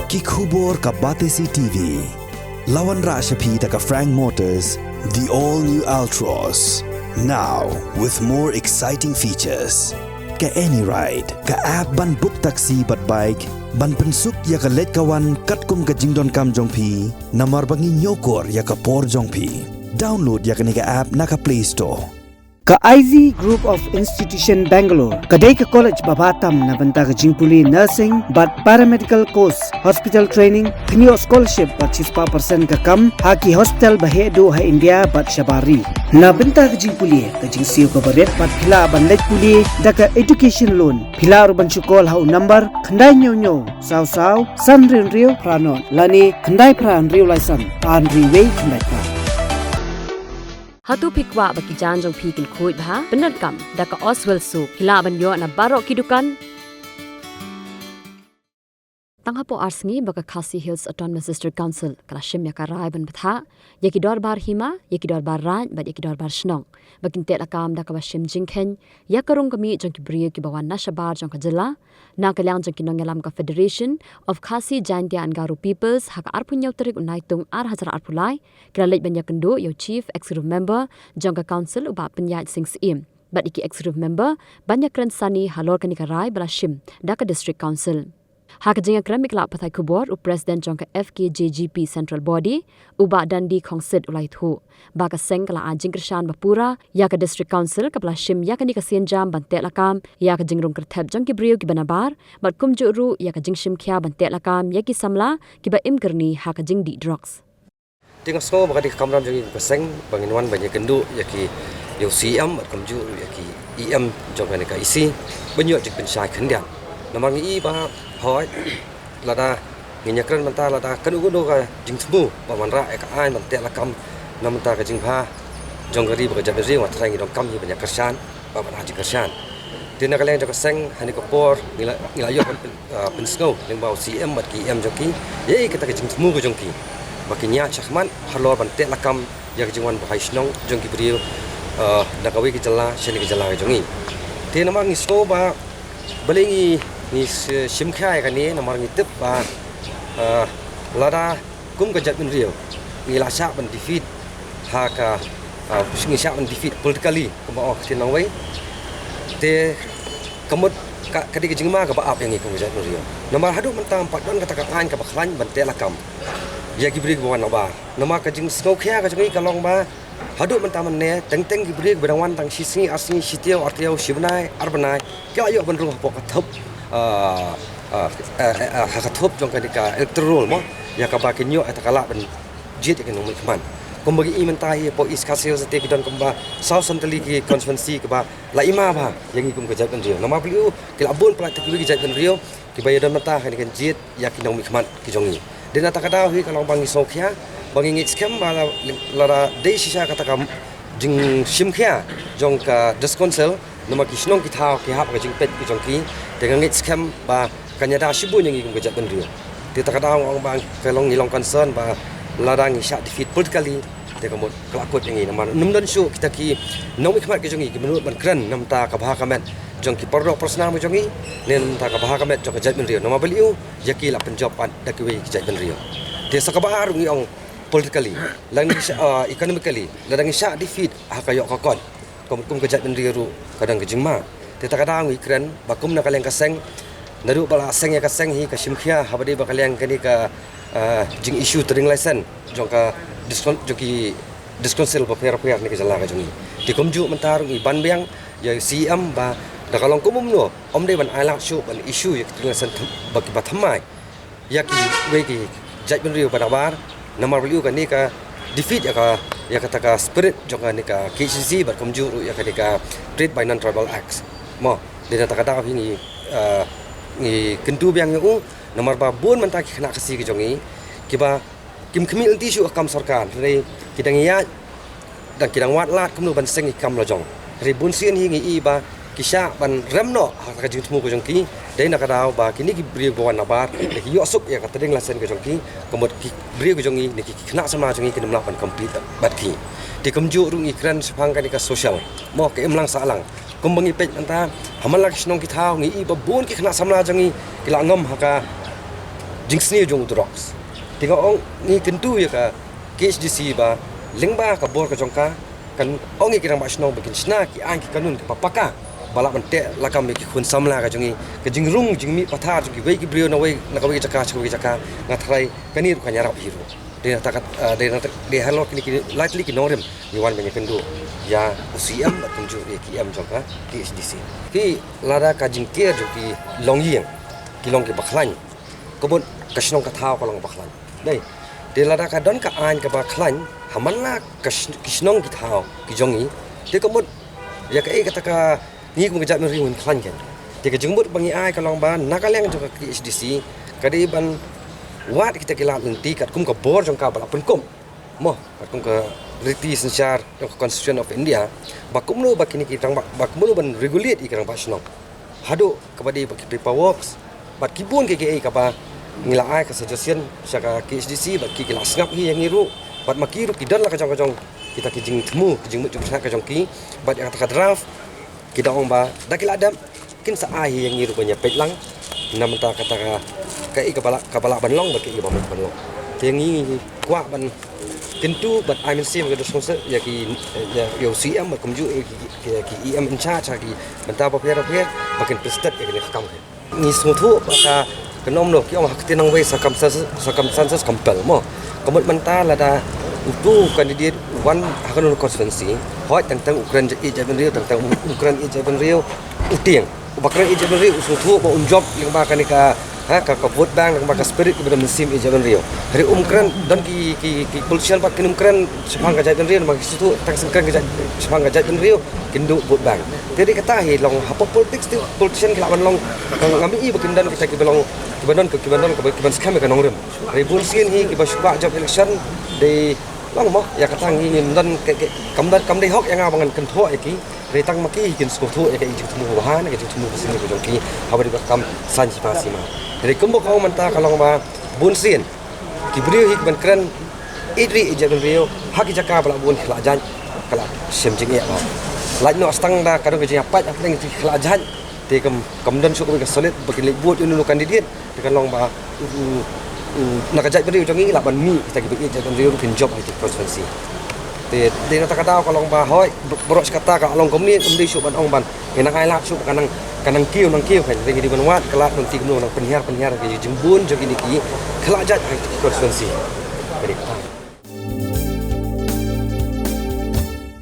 Kikubor ka Batesi TV. Lawan Rashapi taka Frank Motors, the all-new Altros. Now, with more exciting features. Ka any ride, ka app ban book taxi bat bike, ban pensuk ya ka let kawan katkum ka jingdon kam jongpi, namar bangi nyokor ya ka por jongpi. Download ya ka nika app naka Play Store. Ka IZ Group of Institution Bangalore, kadai ka college babatam na banta ka jingpuli nursing but paramedical course, hospital training, kniyo scholarship but 6% ka kam, haki hospital bahedo ha India but shabari. Na banta ka jingpuli, ka jingsiyo ka baret but pila ban let puli, da ka education loan, pila ban chukol ha number, kandai nyo, saw, san rio pranon, lani kandai pran rio laisan, an riway kandai pran. Hatu pikwa bagi janjong pikin kuit bah benar kam daka Oswell su hila ban yo na barok kidukan tanghapo arsengi baka Khasi Hills Autonomous District Council kala shim ya karai ban batha yaki dor bar hima yaki dor bar ran bad yaki dor bar shnong bakin te lakam daka bashim jingkhen yakarung kami jong ki brio ki bawan nashabar jong ka jilla na kalyang jong ki nongelam ka Federation of Khasi Jaintia and Garo Peoples haka arpunyau tarik unaitung ar hazar arpulai kala lej ban yakendo yo chief executive member jong ka council uba penyat sing sim bad iki executive member banyak kran sani halor kani karai bala shim daka district council hak jinga kramik la pathai kubor u president jong ka FKJGP central body uba dandi khongsit ulai thu ba ka sengkala ajing krishan bapura ya ka district council ka blashim ya ka ni ka sienjam bante lakam ya ka jingrung kerthap jong ki brio ki banabar bat kumju ru ya ka jingshim khya bante lakam ya ki samla ki ba imgerni ha ka jing di drugs tinga sko ba ka di kamram jong ka seng bangin wan banyak kendu ya ki yo CM bat kumju ya ki EM jong ka isi banyak jik pensai khendian namang i ba hỏi là da người nhà kran manta là da kan ugo do ka jing thmu ba manra ka ai man te la kam namta ka jing pha jong gari ba ja ri wa thang dong kam hi ba karsan ba ba ji karsan tin ka leng ka seng hani ko por ngila yo pen snow leng ba CM mat ki em joki ye ka ta ka jing thmu ko jong ki ba ki nya chakman halor ban te la kam ya ka jing wan ba hai snong jong ki brio da ka wi ki jala sheni ki jala jongi tin namang isko ba balingi ni simkhai kan ni namar ngitip ba lada kum ka jatmin rio ni la sha ban defeat ha ka ngi sha ban defeat politically kuma ok tin nawai te kamut ka kadi jingma ka ba ap yang kum jatmin rio namar hadu mentam pat don kata ka an ka ba khlan ban te la kam ya ki bri ba wan ba namar ka jing snow khya ka jing kalong ba hadu mentam ne teng ki bri ba wan tang sisni asni sitio artio sibnai arbanai ka yo ban ru pok ka thop hakathop jong kanika electoral mo ya ka ba kinyo at kala ban jit ke nomoi kman kom bagi imentai po is Khasi Hills te kidon komba south centrally ki constituency ke ba la ima ba yang ikum ke jatan rio nama pliu ke labun pla te ki jatan rio ki bayadan mata kan jit ya ki nomoi kman ki jongi den ata kada hui kalong bangi sokhya bangi ngit scam ba la de shisha kata kam jing simkhya jong ka discouncil nama ki snong ki thao ki hap ka jing pet ki jong ki dengan ngit scam ba kanyada shibun yang ikum kejat benrio ti takada ong bang kelong ngilong concern ba ladang isha defeat politically te kamot klakot yang ini man numdan shu kita ki nomi khamat ki jongi ki menurut ban kran namta ka bha kamet jong ki pordo persna mo jongi nen ta ka bha kamet jong kejat benrio nama beliu yaki la penjob dak ki kejat benrio te sakabar ngi ong politically lang economically ladang isha defeat ha kayok kakon kum kejat benrio ru kadang kejingma te takada ngi kran ba kum na kaleng kaseng naru bala seng ya kaseng hi ka simkhia habadi ba kaleng kani ka jing issue tring license jong ka discouncil ba per ni ka jala ka jongi ti komju mentar ngi ban beng ya CM ba da kalong kumum no om de ban ala shu ban issue ya tring license ba ki bathamai ya ki we ki jaj ben riu pada bar namar riu ka ni ka defeat ya kata ka spirit jong ka ni ka KCC ba komju ya ka ni ka trade by non tribal acts mo de ta kata hi ni kentu biang yu nomor ba bun manta ki khna khasi ki jongi ki ba kim khmil ti shu akam sarkar re kidang ya dan kidang wat lat kumnu ban seng ikam lo jong re bun sien hi ngi i ba kisha ban remno ka jing thmu ko jongki dei na ka daw ba kini ki bri bo wan bar ki yo suk ya ka teding lasen ko jongki komot ki bri ko jongi ni ki khna sama jongi ki namla ban complete bat ki ti kamju rung ikran sepang ka ni ka social mo ke imlang salang kumbangi pej anta hamalak snong ki thau ngi i ba bun ki khna samla jongi ki la ngam haka jingsni jong drox tinga ong ni kentu ya ka KHDC ba lengba ka bor ka jongka kan ong ki rang basno bikin sna ki an ki kanun ki papaka balak mante lakam ki khun samla ka jongi ka jingrung jingmi pathar ki wei ki brio na wei na ka wei jaka ngathrai kanir ka nyarap hiru de takat de halor kini likely ki norem ni wan banyak kendu ya usiam tunjuk ki am jongka KHDC ki lada ka jingkir jo ki longyeng ki long ki baklan kebun kasnong ka thau ka long baklan dai de lada ka don ka an ka baklan hamanla kasnong ki thau ki jongi de kebun ya ka kata ka ni ku ngajak meri hun klan kan de ka jengbut bangi ai ka long ban nakaleng jo ka KHDC kadi ban wat kita kilat nanti kat kum ka bor jong ka bala penkum mo kat kum ka riti sensyar Constitution of India bakum lu bakini kita bakum lu ban regulate ikrang basnong hadu kepada baki paperworks bat kibun KKA ka ba ngila ai ka suggestion saka KHDC bat ki kelas ngap hi yang ngiru bat makiru kidan la ka jong kita kijing temu kijing mut jumpa ka jong ki bat yang kata draft kita ong ba dakil adam kin sa ai yang ngiru banyak petlang namenta kata kai kepala banlong bagi ibu bapa banlong tengi kuat ban tentu bat I sim ke dosa ya ki ya UCM kumju ki EM in charge ki benta papir bakin prestat ya ni hakam ni sutu ka kenom lo ki om hak tinang we circumstances compel mo komut benta lada utu kandidat one hakan constituency hoi tentang Ukraine Japan Rio tentang Ukraine Japan Rio utiang bakran Japan Rio sutu ba job yang ba kanika ka vote bank ng mga spirit kepada musim Japan Rio. Hari umkran dan ki polisian pat kinum kran sepang ka Japan Rio mag situ tang sengkran ka sepang ka Japan Rio kindu vote bank. Jadi kata hi long apa politik tu politician kelawan long ngami i bakindan kita ki belong kibanon kiban skam ka nongrem. Hari polisian hi ki basba job election de long mo ya kata ngi dan kam dei hok yang abangan kentho iki retang maki kin skotho ya ka ijing tumu bahan ka ijing tumu sini ko jongki habari bakam sanji pasima. Dari kumbuk kau mentah kalau ma bunsin kibrio hik ban kran idri Japan Rio hak jaka bala bun khalajan kala semjing ya laj no astang da kadang ke pat apa yang khalajan te kam dan su ko solid bakin libut unu kandidat tekan long ba nak Japan Rio jongi la ban mi kita ki Japan Rio kin job itu konstitusi te de nata kata kalau ba hoi borok kata ka long komni komdi su ban ong ban enak ai lak su kanang kiu kan jadi di banwat kelat nanti kemudian penyiar ke jembun jogi niki kelajat konstitusi